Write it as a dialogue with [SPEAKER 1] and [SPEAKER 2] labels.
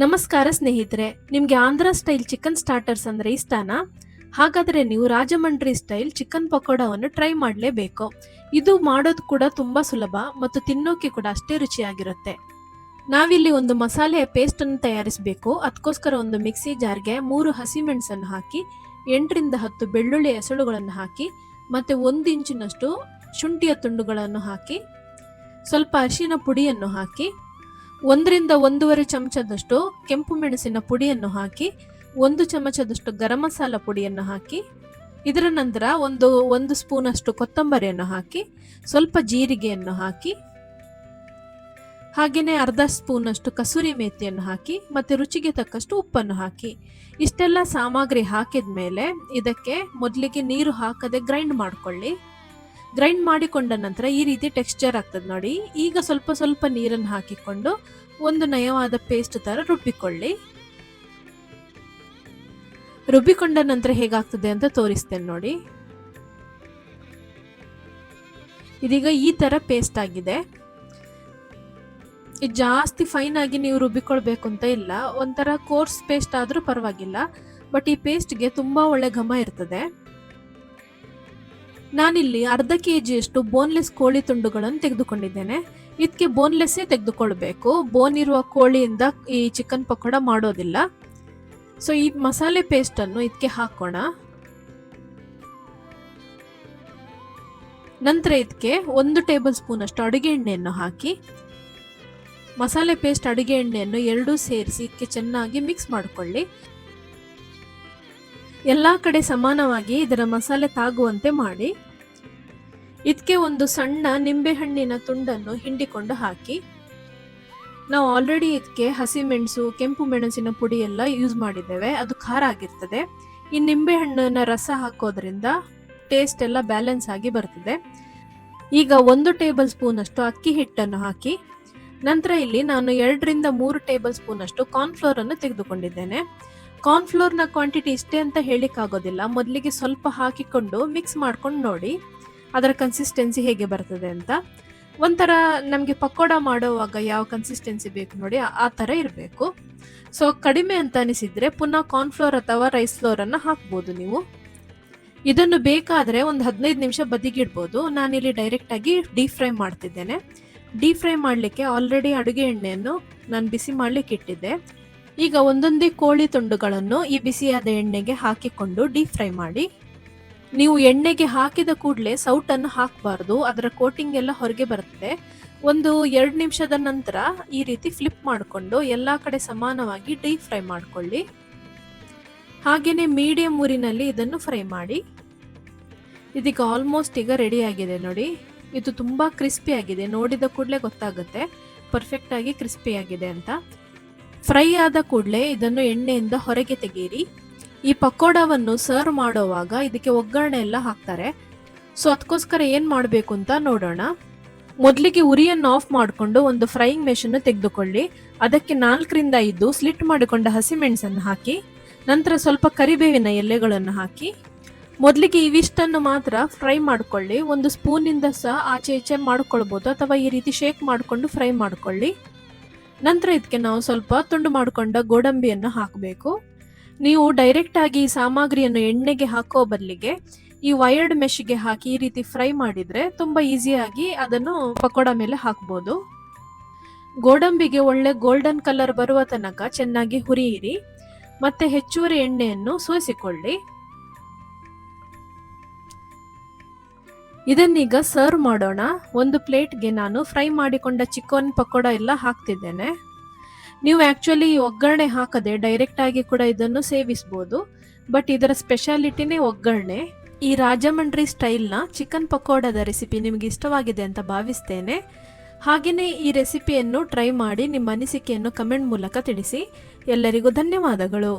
[SPEAKER 1] ನಮಸ್ಕಾರ ಸ್ನೇಹಿತರೆ, ನಿಮಗೆ ಆಂಧ್ರ ಸ್ಟೈಲ್ ಚಿಕನ್ ಸ್ಟಾರ್ಟರ್ಸ್ ಅಂದರೆ ಇಷ್ಟನಾ? ಹಾಗಾದರೆ ನೀವು ರಾಜಮಂಡ್ರಿ ಸ್ಟೈಲ್ ಚಿಕನ್ ಪಕೋಡವನ್ನು ಟ್ರೈ ಮಾಡಲೇಬೇಕು. ಇದು ಮಾಡೋದು ಕೂಡ ತುಂಬ ಸುಲಭ ಮತ್ತು ತಿನ್ನೋಕೆ ಕೂಡ ಅಷ್ಟೇ ರುಚಿಯಾಗಿರುತ್ತೆ. ನಾವಿಲ್ಲಿ ಒಂದು ಮಸಾಲೆಯ ಪೇಸ್ಟನ್ನು ತಯಾರಿಸಬೇಕು. ಅದಕ್ಕೋಸ್ಕರ ಒಂದು ಮಿಕ್ಸಿ ಜಾರ್ಗೆ 3 ಹಸಿಮೆಣಸನ್ನು ಹಾಕಿ 8 ರಿಂದ 10 ಬೆಳ್ಳುಳ್ಳಿ ಎಸಳುಗಳನ್ನು ಹಾಕಿ ಮತ್ತು 1 ಇಂಚಿನಷ್ಟು ಶುಂಠಿಯ ತುಂಡುಗಳನ್ನು ಹಾಕಿ ಸ್ವಲ್ಪ ಅರಿಶಿನ ಪುಡಿಯನ್ನು ಹಾಕಿ 1 ರಿಂದ 1.5 ಚಮಚದಷ್ಟು ಕೆಂಪು ಮೆಣಸಿನ ಪುಡಿಯನ್ನು ಹಾಕಿ 1 ಚಮಚದಷ್ಟು ಗರಂ ಮಸಾಲ ಪುಡಿಯನ್ನು ಹಾಕಿ ಇದರ ನಂತರ ಒಂದು ಸ್ಪೂನ್ ಅಷ್ಟು ಕೊತ್ತಂಬರಿಯನ್ನು ಹಾಕಿ ಸ್ವಲ್ಪ ಜೀರಿಗೆಯನ್ನು ಹಾಕಿ ಹಾಗೆಯೇ ಅರ್ಧ ಸ್ಪೂನ್ ಅಷ್ಟು ಕಸೂರಿ ಮೇಥಿಯನ್ನು ಹಾಕಿ ಮತ್ತೆ ರುಚಿಗೆ ತಕ್ಕಷ್ಟು ಉಪ್ಪನ್ನು ಹಾಕಿ ಇಷ್ಟೆಲ್ಲ ಸಾಮಗ್ರಿ ಹಾಕಿದ ಮೇಲೆ ಇದಕ್ಕೆ ಮೊದಲಿಗೆ ನೀರು ಹಾಕದೆ ಗ್ರೈಂಡ್ ಮಾಡಿಕೊಳ್ಳಿ. ಗ್ರೈಂಡ್ ಮಾಡಿಕೊಂಡ ನಂತರ ಈ ರೀತಿ ಟೆಕ್ಸ್ಚರ್ ಆಗ್ತದೆ ನೋಡಿ. ಈಗ ಸ್ವಲ್ಪ ನೀರನ್ನು ಹಾಕಿಕೊಂಡು ಒಂದು ನಯವಾದ ಪೇಸ್ಟ್ ತರ ರುಬ್ಬಿಕೊಳ್ಳಿ. ರುಬ್ಬಿಕೊಂಡ ನಂತರ ಹೇಗಾಗ್ತದೆ ಅಂತ ತೋರಿಸ್ತೇನೆ ನೋಡಿ. ಇದೀಗ ಈ ತರ ಪೇಸ್ಟ್ ಆಗಿದೆ. ಇದು ಜಾಸ್ತಿ ಫೈನ್ ಆಗಿ ನೀವು ರುಬ್ಬಿಕೊಳ್ಬೇಕು ಅಂತ ಇಲ್ಲ, ಒಂಥರ ಕೋರ್ಸ್ ಪೇಸ್ಟ್ ಆದ್ರೂ ಪರವಾಗಿಲ್ಲ. ಬಟ್ ಈ ಪೇಸ್ಟ್ಗೆ ತುಂಬಾ ಒಳ್ಳೆ ಘಮ ಇರ್ತದೆ. ನಾನಿಲ್ಲಿ ಅರ್ಧ ಕೆಜಿಯಷ್ಟು ಬೋನ್ಲೆಸ್ ಕೋಳಿ ತುಂಡುಗಳನ್ನು ತೆಗೆದುಕೊಂಡಿದ್ದೇನೆ. ಇದಕ್ಕೆ ಬೋನ್ಲೆಸ್ಸೇ ತೆಗೆದುಕೊಳ್ಬೇಕು, ಬೋನ್ ಇರುವ ಕೋಳಿಯಿಂದ ಈ ಚಿಕನ್ ಪಕೋಡ ಮಾಡೋದಿಲ್ಲ. ಸೊ ಈ ಮಸಾಲೆ ಪೇಸ್ಟ್ ಅನ್ನು ಇದಕ್ಕೆ ಹಾಕೋಣ. ನಂತರ ಇದಕ್ಕೆ 1 ಟೇಬಲ್ ಸ್ಪೂನ್ ಅಷ್ಟು ಅಡುಗೆ ಎಣ್ಣೆಯನ್ನು ಹಾಕಿ ಮಸಾಲೆ ಪೇಸ್ಟ್ ಅಡುಗೆ ಎಣ್ಣೆಯನ್ನು ಎರಡೂ ಸೇರಿಸಿ ಇದಕ್ಕೆ ಚೆನ್ನಾಗಿ ಮಿಕ್ಸ್ ಮಾಡಿಕೊಳ್ಳಿ. ಎಲ್ಲಾ ಕಡೆ ಸಮಾನವಾಗಿ ಇದರ ಮಸಾಲೆ ತಾಗುವಂತೆ ಮಾಡಿ ಇದಕ್ಕೆ ಒಂದು ಸಣ್ಣ ನಿಂಬೆಹಣ್ಣಿನ ತುಂಡನ್ನು ಹಿಂಡಿಕೊಂಡು ಹಾಕಿ. ನಾವು ಆಲ್ರೆಡಿ ಇದಕ್ಕೆ ಹಸಿಮೆಣಸು ಕೆಂಪು ಮೆಣಸಿನ ಪುಡಿ ಎಲ್ಲ ಯೂಸ್ ಮಾಡಿದ್ದೇವೆ, ಅದು ಖಾರ ಆಗಿರ್ತದೆ. ಈ ನಿಂಬೆಹಣ್ಣಿನ ರಸ ಹಾಕೋದ್ರಿಂದ ಟೇಸ್ಟ್ ಎಲ್ಲ ಬ್ಯಾಲೆನ್ಸ್ ಆಗಿ ಬರ್ತದೆ. ಈಗ 1 ಟೇಬಲ್ ಸ್ಪೂನ್ ಅಷ್ಟು ಅಕ್ಕಿ ಹಿಟ್ಟನ್ನು ಹಾಕಿ ನಂತರ ಇಲ್ಲಿ ನಾನು 2 ರಿಂದ 3 ಟೇಬಲ್ ಸ್ಪೂನ್ ಅಷ್ಟು ಕಾರ್ನ್ಫ್ಲೋರ್ ಅನ್ನು ತೆಗೆದುಕೊಂಡಿದ್ದೇನೆ. ಕಾರ್ನ್ಫ್ಲೋರ್ನ ಕ್ವಾಂಟಿಟಿ ಇಷ್ಟೇ ಅಂತ ಹೇಳಿಕ್ಕಾಗೋದಿಲ್ಲ, ಮೊದಲಿಗೆ ಸ್ವಲ್ಪ ಹಾಕಿಕೊಂಡು ಮಿಕ್ಸ್ ಮಾಡ್ಕೊಂಡು ನೋಡಿ ಅದರ ಕನ್ಸಿಸ್ಟೆನ್ಸಿ ಹೇಗೆ ಬರ್ತದೆ ಅಂತ. ಒಂಥರ ನಮಗೆ ಪಕೋಡ ಮಾಡುವಾಗ ಯಾವ ಕನ್ಸಿಸ್ಟೆನ್ಸಿ ಬೇಕು ನೋಡಿ ಆ ಥರ ಇರಬೇಕು. ಸೊ ಕಡಿಮೆ ಅಂತ ಅನಿಸಿದ್ರೆ ಪುನಃ ಕಾರ್ನ್ಫ್ಲೋರ್ ಅಥವಾ ರೈಸ್ ಫ್ಲೋರ್ ಅನ್ನು ಹಾಕ್ಬೋದು ನೀವು. ಇದನ್ನು ಬೇಕಾದರೆ ಒಂದು 15 ನಿಮಿಷ ಬದಿಗಿಡ್ಬೋದು. ನಾನಿಲ್ಲಿ ಡೈರೆಕ್ಟ್ ಆಗಿ ಡೀಪ್ ಫ್ರೈ ಮಾಡ್ತಿದ್ದೇನೆ. ಡೀಪ್ ಫ್ರೈ ಮಾಡಲಿಕ್ಕೆ ಆಲ್ರೆಡಿ ಅಡುಗೆ ಎಣ್ಣೆಯನ್ನು ನಾನು ಬಿಸಿ ಮಾಡಲಿಕ್ಕೆ ಇಟ್ಟಿದ್ದೆ. ಈಗ ಒಂದೊಂದೇ ಕೋಳಿ ತುಂಡುಗಳನ್ನು ಈ ಬಿಸಿಯಾದ ಎಣ್ಣೆಗೆ ಹಾಕಿಕೊಂಡು ಡೀಪ್ ಫ್ರೈ ಮಾಡಿ. ನೀವು ಎಣ್ಣೆಗೆ ಹಾಕಿದ ಕೂಡಲೇ ಸೌಟನ್ನು ಹಾಕಬಾರ್ದು, ಅದರ ಕೋಟಿಂಗ್ ಎಲ್ಲ ಹೊರಗೆ ಬರ್ತದೆ. ಒಂದು 2 ನಿಮಿಷದ ನಂತರ ಈ ರೀತಿ ಫ್ಲಿಪ್ ಮಾಡಿಕೊಂಡು ಎಲ್ಲ ಕಡೆ ಸಮಾನವಾಗಿ ಡೀಪ್ ಫ್ರೈ ಮಾಡಿಕೊಳ್ಳಿ. ಹಾಗೆಯೇ ಮೀಡಿಯಂ ಉರಿನಲ್ಲಿ ಇದನ್ನು ಫ್ರೈ ಮಾಡಿ. ಇದೀಗ ಆಲ್ಮೋಸ್ಟ್ ಈಗ ರೆಡಿ ಆಗಿದೆ ನೋಡಿ. ಇದು ತುಂಬ ಕ್ರಿಸ್ಪಿ ಆಗಿದೆ, ನೋಡಿದ ಕೂಡಲೇ ಗೊತ್ತಾಗುತ್ತೆ ಪರ್ಫೆಕ್ಟ್ ಆಗಿ ಕ್ರಿಸ್ಪಿ ಆಗಿದೆ ಅಂತ. ಫ್ರೈ ಆದ ಕೂಡಲೇ ಇದನ್ನು ಎಣ್ಣೆಯಿಂದ ಹೊರಗೆ ತೆಗೀರಿ. ಈ ಪಕೋಡವನ್ನು ಸರ್ವ್ ಮಾಡುವಾಗ ಇದಕ್ಕೆ ಒಗ್ಗರಣೆ ಎಲ್ಲ ಹಾಕ್ತಾರೆ. ಸೊ ಅದಕ್ಕೋಸ್ಕರ ಏನು ಮಾಡಬೇಕು ಅಂತ ನೋಡೋಣ. ಮೊದಲಿಗೆ ಉರಿಯನ್ನು ಆಫ್ ಮಾಡಿಕೊಂಡು ಒಂದು ಫ್ರೈಯಿಂಗ್ ಮೆಷನ್ನು ತೆಗೆದುಕೊಳ್ಳಿ. ಅದಕ್ಕೆ 4 ರಿಂದ 5 ಸ್ಲಿಟ್ ಮಾಡಿಕೊಂಡ ಹಸಿಮೆಣಸನ್ನು ಹಾಕಿ ನಂತರ ಸ್ವಲ್ಪ ಕರಿಬೇವಿನ ಎಲೆಗಳನ್ನು ಹಾಕಿ ಮೊದಲಿಗೆ ಇವಿಷ್ಟನ್ನು ಮಾತ್ರ ಫ್ರೈ ಮಾಡಿಕೊಳ್ಳಿ. ಒಂದು ಸ್ಪೂನಿಂದ ಸಹ ಆಚೆ ಈಚೆ ಮಾಡ್ಕೊಳ್ಬೋದು ಅಥವಾ ಈ ರೀತಿ ಶೇಕ್ ಮಾಡಿಕೊಂಡು ಫ್ರೈ ಮಾಡಿಕೊಳ್ಳಿ. ನಂತರ ಇದಕ್ಕೆ ನಾವು ಸ್ವಲ್ಪ ತುಂಡು ಮಾಡಿಕೊಂಡ ಗೋಡಂಬಿಯನ್ನು ಹಾಕಬೇಕು. ನೀವು ಡೈರೆಕ್ಟ್ ಆಗಿ ಈ ಸಾಮಗ್ರಿಯನ್ನು ಎಣ್ಣೆಗೆ ಹಾಕೋ ಬದಲಿಗೆ ಈ ವೈರ್ಡ್ ಮೆಶ್ಗೆ ಹಾಕಿ ಈ ರೀತಿ ಫ್ರೈ ಮಾಡಿದರೆ ತುಂಬ ಈಸಿಯಾಗಿ ಅದನ್ನು ಪಕೋಡ ಮೇಲೆ ಹಾಕ್ಬೋದು. ಗೋಡಂಬಿಗೆ ಒಳ್ಳೆ ಗೋಲ್ಡನ್ ಕಲರ್ ಬರುವ ತನಕ ಚೆನ್ನಾಗಿ ಹುರಿಯಿರಿ ಮತ್ತೆ ಹೆಚ್ಚುವರಿ ಎಣ್ಣೆಯನ್ನು ಸೋಸಿಕೊಳ್ಳಿ. ಇದನ್ನೀಗ ಸರ್ವ್ ಮಾಡೋಣ. ಒಂದು ಪ್ಲೇಟ್ಗೆ ನಾನು ಫ್ರೈ ಮಾಡಿಕೊಂಡ ಚಿಕನ್ ಪಕೋಡ ಎಲ್ಲ ಹಾಕ್ತಿದ್ದೇನೆ. ನೀವು ಆ್ಯಕ್ಚುಲಿ ಒಗ್ಗರಣೆ ಹಾಕದೆ ಡೈರೆಕ್ಟ್ ಆಗಿ ಕೂಡ ಇದನ್ನು ಸೇವಿಸ್ಬೋದು, ಬಟ್ ಇದರ ಸ್ಪೆಷಾಲಿಟಿನೇ ಒಗ್ಗರಣೆ. ಈ ರಾಜಮಂಡ್ರಿ ಸ್ಟೈಲ್ನ ಚಿಕನ್ ಪಕೋಡದ ರೆಸಿಪಿ ನಿಮಗೆ ಇಷ್ಟವಾಗಿದೆ ಅಂತ ಭಾವಿಸ್ತೇನೆ. ಹಾಗೆಯೇ ಈ ರೆಸಿಪಿಯನ್ನು ಟ್ರೈ ಮಾಡಿ ನಿಮ್ಮ ಅನಿಸಿಕೆಯನ್ನು ಕಮೆಂಟ್ ಮೂಲಕ ತಿಳಿಸಿ. ಎಲ್ಲರಿಗೂ ಧನ್ಯವಾದಗಳು.